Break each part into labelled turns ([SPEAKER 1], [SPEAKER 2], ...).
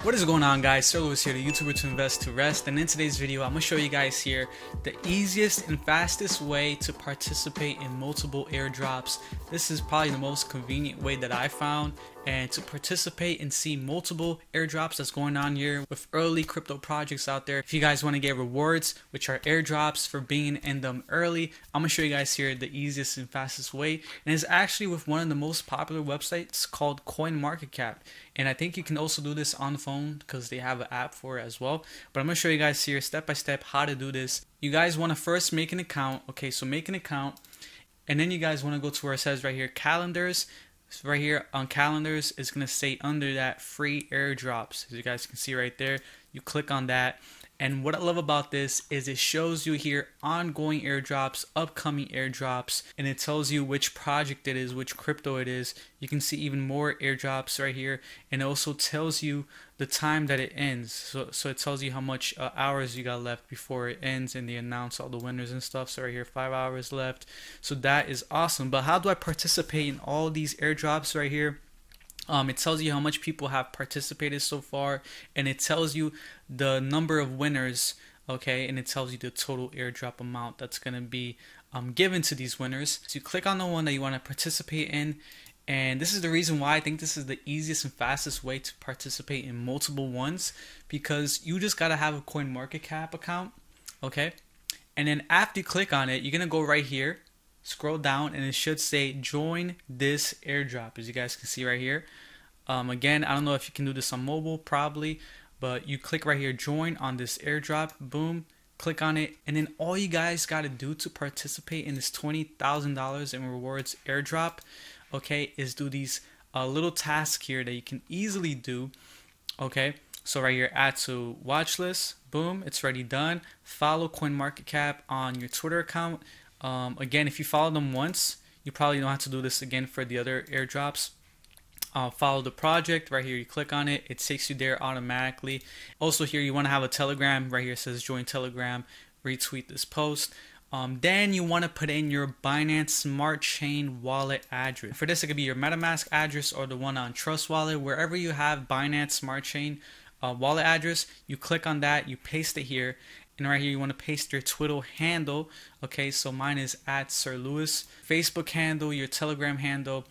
[SPEAKER 1] What is going on, guys? Sir Lewis here, the YouTuber to invest to rest, and in today's video I'm going to show you guys here the easiest and fastest way to participate in multiple airdrops. This is probably the most convenient way that I found, and to participate and see multiple airdrops that's going on here with early crypto projects out there. If you guys want to get rewards, which are airdrops for being in them early, I'm going to show you guys here the easiest and fastest way, and it's actually with one of the most popular websites called CoinMarketCap. And I think you can also do this on the phone because they have an app for it as well. But I'm going to show you guys here step by step how to do this. You guys want to first make an account. Okay, so make an account. And then you guys want to go to where it says right here, calendars. So right here on calendars, it's going to say under that free airdrops. As you guys can see right there, you click on that. And what I love about this is it shows you here ongoing airdrops, upcoming airdrops, and it tells you which project it is, which crypto it is. You can see even more airdrops right here, and it also tells you the time that it ends. So it tells you how much hours you got left before it ends, and they announce all the winners and stuff. So right here, 5 hours left. So that is awesome. But how do I participate in all these airdrops right here? It tells you how much people have participated so far, and it tells you the number of winners, okay, and it tells you the total airdrop amount that's going to be given to these winners. So you click on the one that you want to participate in, and this is the reason why I think this is the easiest and fastest way to participate in multiple ones, because you just got to have a CoinMarketCap account, okay, and then after you click on it, you're going to go right here, scroll down, and it should say join this airdrop, as you guys can see right here. Again, I don't know if you can do this on mobile, probably, but you click right here, join on this airdrop, boom, click on it, and then all you guys got to do to participate in this $20,000 in rewards airdrop, okay, is do these little tasks here that you can easily do, okay. So right here, add to watch list, boom, it's already done. Follow CoinMarketCap on your Twitter account. Again, if you follow them once, you probably don't have to do this again for the other airdrops. Follow the project right here, you click on it, it takes you there automatically. Also here, you want to have a Telegram. Right here it says join Telegram, retweet this post. Then you want to put in your Binance Smart Chain wallet address. For this, it could be your MetaMask address or the one on Trust Wallet. Wherever you have Binance Smart Chain wallet address, you click on that, you paste it here. And right here, you want to paste your Twitter handle. Okay, so mine is @sirluis. Facebook handle, your Telegram handle,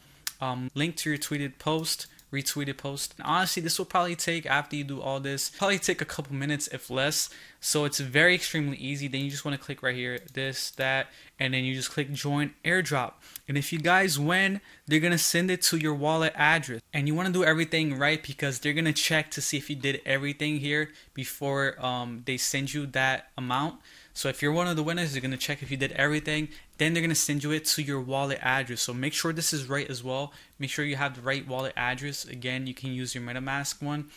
[SPEAKER 1] link to your tweeted post, retweeted post. And honestly, this will probably take, after you do all this, probably take a couple minutes, if less. So it's very extremely easy. Then you just want to click right here, this, that, and then you just click join airdrop. And if you guys win, they're going to send it to your wallet address. And you want to do everything right, because they're going to check to see if you did everything here before they send you that amount. So if you're one of the winners, they're going to check if you did everything. Then they're going to send you it to your wallet address. So make sure this is right as well. Make sure you have the right wallet address. Again, you can use your MetaMask one.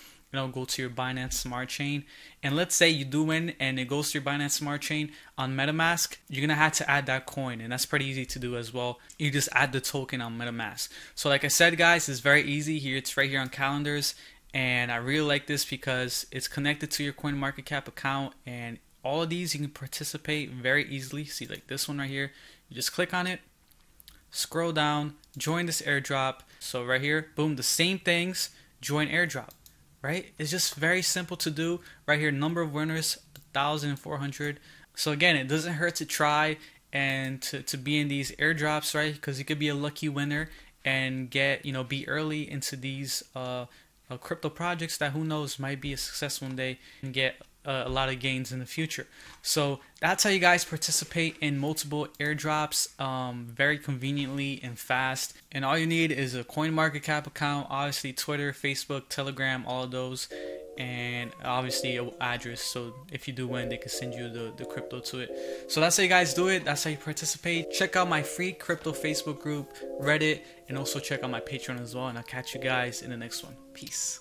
[SPEAKER 1] Go to your Binance Smart Chain, and let's say you do win and it goes to your Binance Smart Chain on MetaMask, you're gonna have to add that coin, and that's pretty easy to do as well. You just add the token on MetaMask. So like I said, guys, it's very easy here. It's right here on calendars, and I really like this because it's connected to your CoinMarketCap account, and all of these you can participate very easily. See, like this one right here, you just click on it, scroll down, join this airdrop. So right here, boom, the same things, join airdrop. Right? It's just very simple to do. Right here, number of winners, 1,400. So again, it doesn't hurt to try and to be in these airdrops, right? Because you could be a lucky winner and get, be early into these crypto projects that, who knows, might be a success one day and get a lot of gains in the future. So that's how you guys participate in multiple airdrops very conveniently and fast. And all you need is a CoinMarketCap account, obviously Twitter, Facebook, Telegram, all of those, and obviously an address. So if you do win, they can send you the crypto to it. So that's how you guys do it. That's how you participate. Check out my free crypto Facebook group, Reddit, and also check out my Patreon as well. And I'll catch you guys in the next one. Peace.